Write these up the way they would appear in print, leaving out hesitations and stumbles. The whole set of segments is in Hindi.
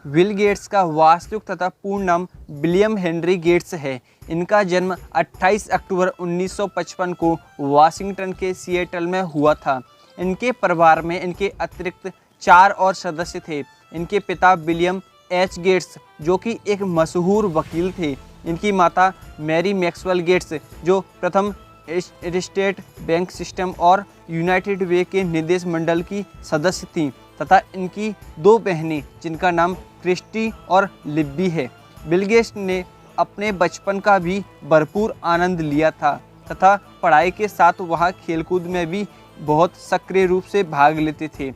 बिल गेट्स का वास्तविक तथा पूर्ण नाम विलियम हेनरी गेट्स है। इनका जन्म 28 अक्टूबर 1955 को वाशिंगटन के सिएटल में हुआ था। इनके परिवार में इनके अतिरिक्त 4 और सदस्य थे। इनके पिता विलियम एच गेट्स जो कि एक मशहूर वकील थे। इनकी माता मैरी मैक्सवेल गेट्स जो प्रथम स्टेट बैंक सिस्टम और यूनाइटेड वे के निदेश मंडल की सदस्य थीं तथा इनकी 2 बहनें जिनका नाम क्रिस्टी और लिब्बी है। बिल गेट्स ने अपने बचपन का भी भरपूर आनंद लिया था तथा पढ़ाई के साथ वह खेलकूद में भी बहुत सक्रिय रूप से भाग लेते थे।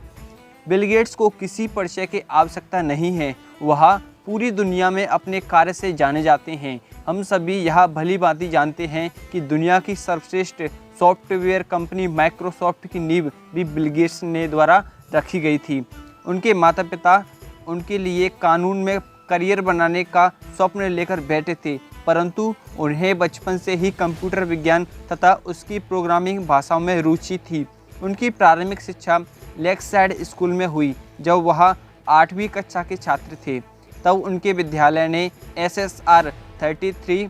बिल गेट्स को किसी परिचय की आवश्यकता नहीं है, वह पूरी दुनिया में अपने कार्य से जाने जाते हैं। हम सभी यह भली भांति जानते हैं कि दुनिया की सर्वश्रेष्ठ सॉफ्टवेयर कंपनी माइक्रोसॉफ्ट की नींव भी बिल गेट्स ने द्वारा रखी गई थी। उनके माता पिता उनके लिए कानून में करियर बनाने का स्वप्न लेकर बैठे थे, परंतु उन्हें बचपन से ही कंप्यूटर विज्ञान तथा उसकी प्रोग्रामिंग भाषाओं में रुचि थी। उनकी प्रारंभिक शिक्षा लेक्साइड स्कूल में हुई। जब वह 8वीं कक्षा के छात्र थे तब उनके विद्यालय ने SSR 33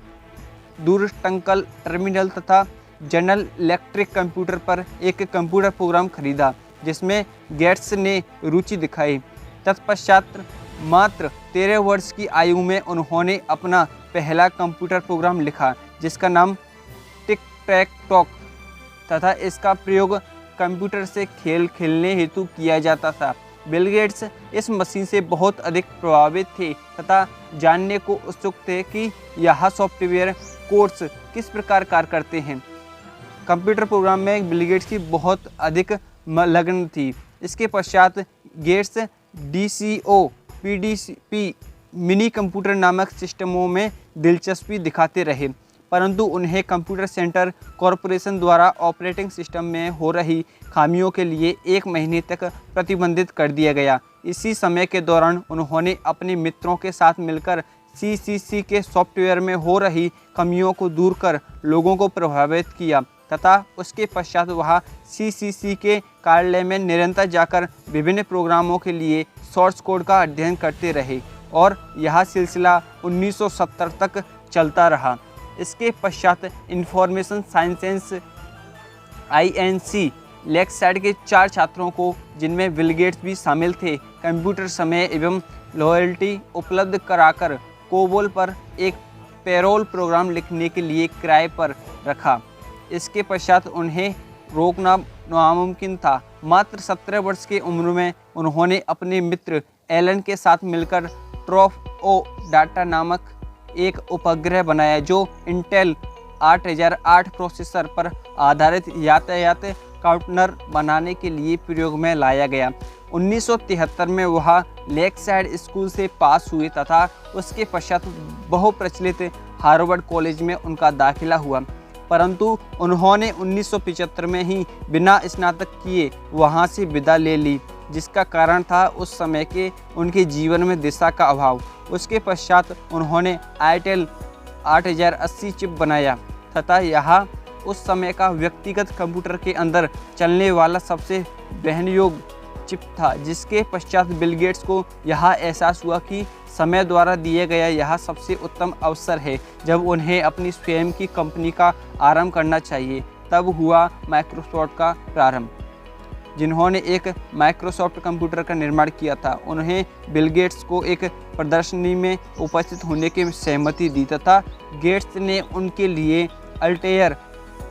दूरसंचार टर्मिनल तथा जनरल इलेक्ट्रिक कंप्यूटर पर एक कंप्यूटर प्रोग्राम खरीदा जिसमें गेट्स ने रुचि दिखाई। तत्पश्चात मात्र 13 वर्ष की आयु में उन्होंने अपना पहला कंप्यूटर प्रोग्राम लिखा जिसका नाम टिक टैक टॉक तथा इसका प्रयोग कंप्यूटर से खेल खेलने हेतु किया जाता था। बिल गेट्स इस मशीन से बहुत अधिक प्रभावित थे तथा जानने को उत्सुक थे कि यह सॉफ्टवेयर कोड्स किस प्रकार कार्य करते हैं। कंप्यूटर प्रोग्राम में बिल गेट्स की बहुत अधिक लगन थी। इसके पश्चात Gates DCO PDP mini computer नामक सिस्टमों में दिलचस्पी दिखाते रहे, परंतु उन्हें कंप्यूटर सेंटर कॉरपोरेशन द्वारा ऑपरेटिंग सिस्टम में हो रही खामियों के लिए 1 महीने तक प्रतिबंधित कर दिया गया। इसी समय के दौरान उन्होंने अपने मित्रों के साथ मिलकर CCC के सॉफ्टवेयर में हो रही कमियों को दूर कर लोगों को प्रभावित किया तथा उसके पश्चात वह CCC के कार्यालय में निरंतर जाकर विभिन्न प्रोग्रामों के लिए सोर्स कोड का अध्ययन करते रहे और यह सिलसिला 1970 तक चलता रहा। इसके पश्चात इंफॉर्मेशन साइंसेस INC लेक्साइड के 4 छात्रों को, जिनमें बिल गेट्स भी शामिल थे, कंप्यूटर समय एवं लॉयल्टी उपलब्ध कराकर कोबोल पर एक पेरोल प्रोग्राम लिखने के लिए किराए पर रखा। इसके पश्चात उन्हें रोकना नामुमकिन था। मात्र 17 वर्ष की उम्र में उन्होंने अपने मित्र एलन के साथ मिलकर ट्रॉफ डाटा नामक एक उपग्रह बनाया जो इंटेल 8008 प्रोसेसर पर आधारित यातायात काउंटर बनाने के लिए प्रयोग में लाया गया। 1973 में वह लेक्साइड स्कूल से पास हुए तथा उसके पश्चात बहुप्रचलित हार्वर्ड कॉलेज में उनका दाखिला हुआ, परंतु उन्होंने 1975 में ही बिना स्नातक किए वहां से विदा ले ली, जिसका कारण था उस समय के उनके जीवन में दिशा का अभाव। उसके पश्चात उन्होंने आईटेल 8080 चिप बनाया तथा यह उस समय का व्यक्तिगत कंप्यूटर के अंदर चलने वाला सबसे वहनयोग्य चिप था, जिसके पश्चात बिल गेट्स को यह एहसास हुआ कि समय द्वारा दिया गया यह सबसे उत्तम अवसर है जब उन्हें अपनी स्वयं की कंपनी का आरंभ करना चाहिए। तब हुआ माइक्रोसॉफ्ट का प्रारंभ, जिन्होंने एक माइक्रोसॉफ्ट कंप्यूटर का निर्माण किया था। उन्हें बिल गेट्स को एक प्रदर्शनी में उपस्थित होने की सहमति दी तथा गेट्स ने उनके लिए अल्टेयर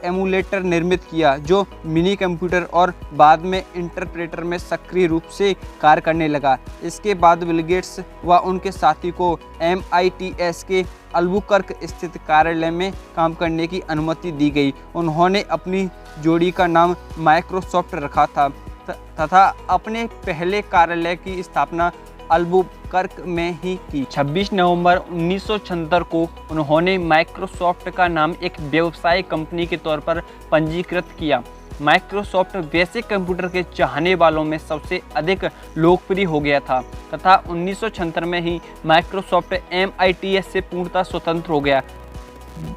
एमुलेटर निर्मित किया जो मिनी कंप्यूटर और बाद में इंटरप्रेटर में सक्रिय रूप से कार्य करने लगा। इसके बाद बिल गेट्स व उनके साथी को MITS के अल्बुकर्क स्थित कार्यालय में काम करने की अनुमति दी गई। उन्होंने अपनी जोड़ी का नाम माइक्रोसॉफ्ट रखा था तथा अपने पहले कार्यालय की स्थापना अल्बुकर्क में ही की। 26 नवंबर 1976 को उन्होंने माइक्रोसॉफ्ट का नाम एक व्यवसायिक कंपनी के तौर पर पंजीकृत किया। माइक्रोसॉफ्ट वैसे कंप्यूटर के चाहने वालों में सबसे अधिक लोकप्रिय हो गया था तथा 1976 में ही माइक्रोसॉफ्ट MITS से पूर्णतः स्वतंत्र हो गया।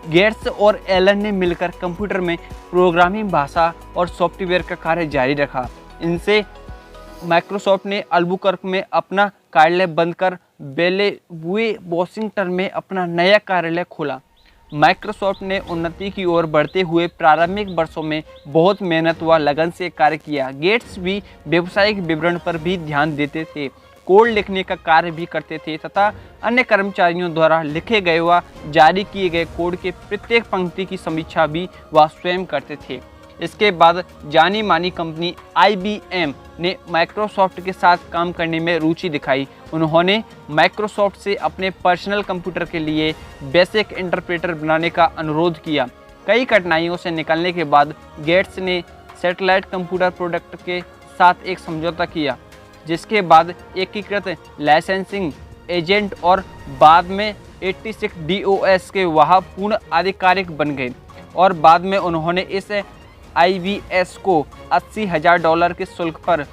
गेट्स और एलन ने मिलकर कंप्यूटर में प्रोग्रामिंग भाषा और सॉफ्टवेयर का कार्य जारी रखा। इनसे माइक्रोसॉफ्ट ने अल्बुकर्क में अपना कार्यालय बंद कर बेलेवुए वॉशिंगटन में अपना नया कार्यालय खोला। माइक्रोसॉफ्ट ने उन्नति की ओर बढ़ते हुए प्रारंभिक वर्षों में बहुत मेहनत व लगन से कार्य किया। गेट्स भी व्यावसायिक विवरण पर भी ध्यान देते थे, कोड लिखने का कार्य भी करते थे तथा अन्य कर्मचारियों द्वारा लिखे गए व जारी किए गए कोड के प्रत्येक पंक्ति की समीक्षा भी वह स्वयं करते थे। इसके बाद जानी मानी कंपनी IBM ने माइक्रोसॉफ्ट के साथ काम करने में रुचि दिखाई। उन्होंने माइक्रोसॉफ्ट से अपने पर्सनल कंप्यूटर के लिए बेसिक इंटरप्रेटर बनाने का अनुरोध किया। कई कठिनाइयों से निकलने के बाद गेट्स ने सैटेलाइट कंप्यूटर प्रोडक्ट के साथ एक समझौता किया, जिसके बाद एकीकृत लाइसेंसिंग एजेंट और बाद में 86 DOS के वह पूर्ण आधिकारिक बन गए और बाद में उन्होंने इस IBS को $80,000 के शुल्क पर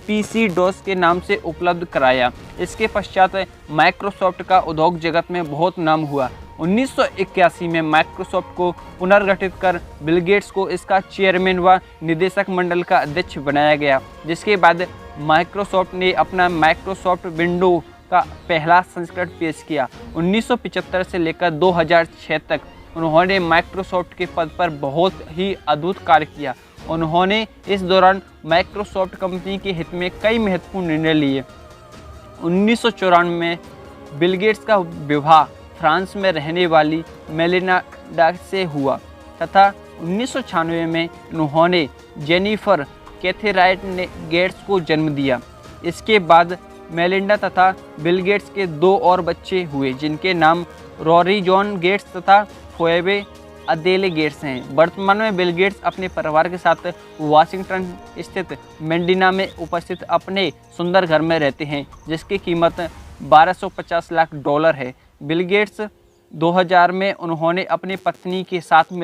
PC-DOS के नाम से उपलब्ध कराया। इसके पश्चात माइक्रोसॉफ्ट का उद्योग जगत में बहुत नाम हुआ। 1981 में माइक्रोसॉफ्ट को पुनर्गठित कर बिल गेट्स को इसका चेयरमैन व निदेशक मंडल का अध्यक्ष बनाया गया, जिसके बाद माइक्रोसॉफ्ट ने अपना माइक्रोसॉफ्ट विंडो का पहला संस्करण पेश किया। 1975 से लेकर 2006 तक उन्होंने माइक्रोसॉफ्ट के पद पर बहुत ही अद्भुत कार्य किया। उन्होंने इस दौरान माइक्रोसॉफ्ट कंपनी के हित में कई महत्वपूर्ण निर्णय लिए। 1994 में बिल गेट्स का विवाह फ्रांस में रहने वाली मेलिंडा से हुआ तथा 1996 में उन्होंने जेनिफर कैथेराइट ने गेट्स को जन्म दिया। इसके बाद मेलिंडा तथा बिल गेट्स के 2 और बच्चे हुए, जिनके नाम रॉरी जॉन गेट्स तथा फोएबे अदेले गेट्स हैं। वर्तमान में बिल गेट्स अपने परिवार के साथ वाशिंगटन स्थित मेडिना में उपस्थित अपने सुंदर घर में रहते हैं, जिसकी कीमत $1250 लाख है। बिल गेट्स 2000 में उन्होंने अपनी पत्नी के साथ